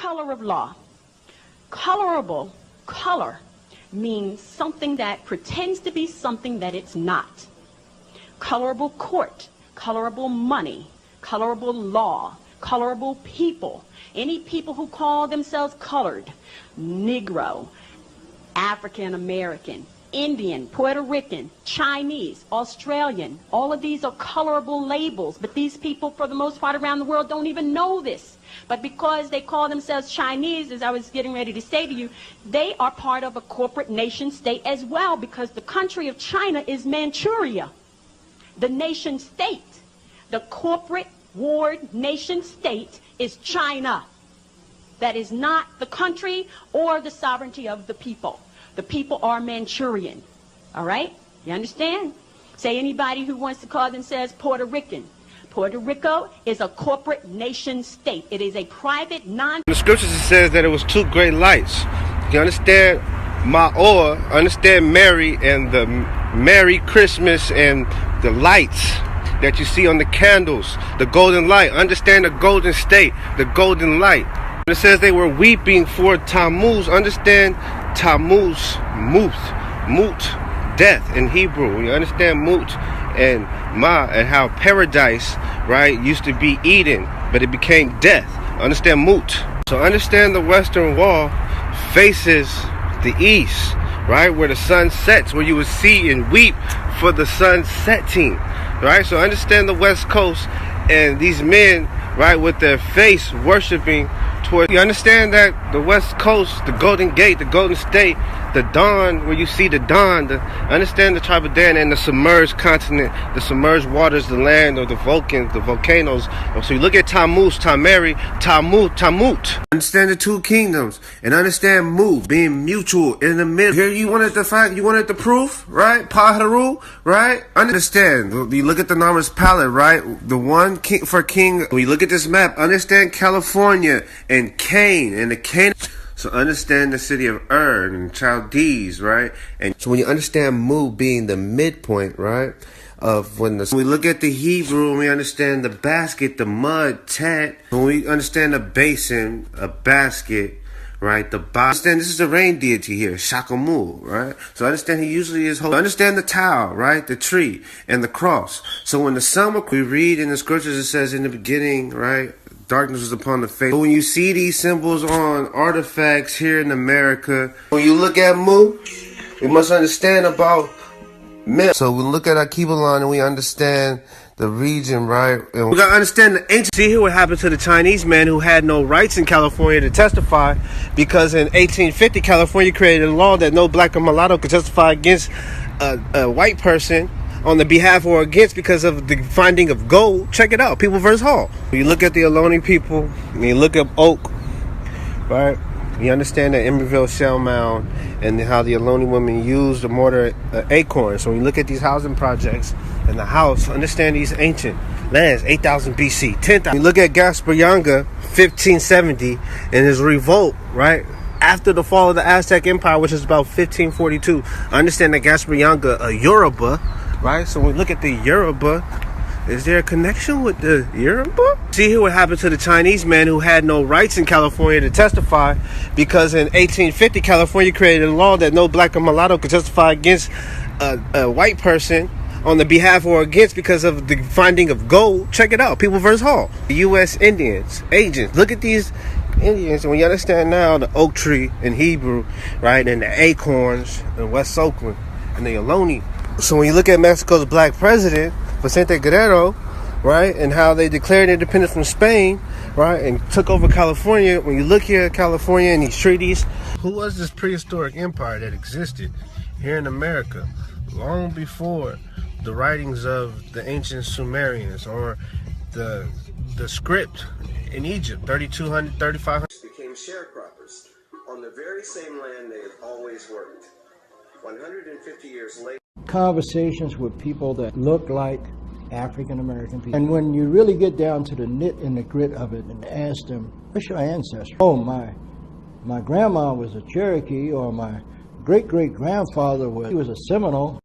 color of law. Colorable, color, means something that pretends to be something that it's not. Colorable court, colorable money, colorable law, colorable people. Any people who call themselves colored, Negro, African American, Indian, Puerto Rican, Chinese, Australian, all of these are colorable labels, but these people for the most part around the world don't even know this. But because they call themselves Chinese, as I was getting ready to say to you, they are part of a corporate nation state as well, because the country of China is Manchuria. The nation state, the corporate warred nation state is China. That is not the country or the sovereignty of the people. The people are Manchurian. All right? You understand? Say anybody who wants to call themselves Puerto Rican. Puerto Rico is a corporate nation state. It is a private, In the scriptures it says that it was two great lights. You understand Ma'or, understand Mary and the Merry Christmas and the lights that you see on the candles, the golden light. Understand the golden state, the golden light. It says they were weeping for Tammuz. Understand Tammuz, Mut, death in Hebrew. You understand Mut and Ma, and how paradise, right, used to be Eden, but it became death. Understand Mut. So understand the Western Wall faces the east, right, where the sun sets, where you would see and weep for the sun setting, right? So understand the West Coast and these men, right, with their face worshiping toward. You understand that the West Coast, the Golden Gate, the Golden State, the dawn, where you see the dawn, understand the tribe of Dan and the submerged continent, the submerged waters, the land of the Vulcans, the volcanoes. So you look at Tammuz, Tameri, Tamut. Understand the two kingdoms and understand Mu being mutual in the middle. Here you wanted the fact, you wanted the proof, right? Paharu, right? Understand. You look at the numbers palette, right? The one king for king. When you look at this map, understand California and Cain and the Cain. So understand the city of Ur and Chaldees, right? And so when you understand Mu being the midpoint, right, of when we look at the Hebrew and we understand the basket, the mud, tent. When we understand the basin, a basket, right? Understand this is the rain deity here, Shakamu, right? So understand he usually is holy. Understand the towel, right? The tree and the cross. So when the summer, we read in the scriptures, it says in the beginning, right? Darkness was upon the face. But when you see these symbols on artifacts here in America, when you look at Mu, we must understand about myth. So we look at Akibalon and we understand the region, right? And we gotta understand the ancient. See here what happened to the Chinese man who had no rights in California to testify, because in 1850 California created a law that no black or mulatto could testify against a white person on the behalf or against because of the finding of gold. Check it out, People versus Hall. You look at the Ohlone people, and you look up Oak, right? You understand the Emeryville Shell Mound and how the Ohlone women used the mortar acorns. So when you look at these housing projects and the house, understand these ancient lands, 8,000 BC, 10,000. You look at Gaspar Yanga, 1570, and his revolt, right? After the fall of the Aztec Empire, which is about 1542. Understand that Gaspar Yanga, a Yoruba, right? So when we look at the Yoruba, is there a connection with the Yoruba? See here what happened to the Chinese man who had no rights in California to testify, because in 1850 California created a law that no black or mulatto could testify against a white person on the behalf or against because of the finding of gold. Check it out, People versus Hall. The U.S. Indians, agents. Look at these Indians, and when you understand now the oak tree in Hebrew, right, and the acorns in West Oakland and the Ohlone. So when you look at Mexico's black president, Vicente Guerrero, right, and how they declared independence from Spain, right, and took over California. When you look here at California and these treaties, who was this prehistoric empire that existed here in America long before the writings of the ancient Sumerians or the script in Egypt, 3,200, 3,500? Became sharecroppers on the very same land they had always worked. 150 years later. Conversations with people that look like African American people. And when you really get down to the nit and the grit of it and ask them, what's your ancestry? Oh, my grandma was a Cherokee, or my great-great-grandfather was a Seminole.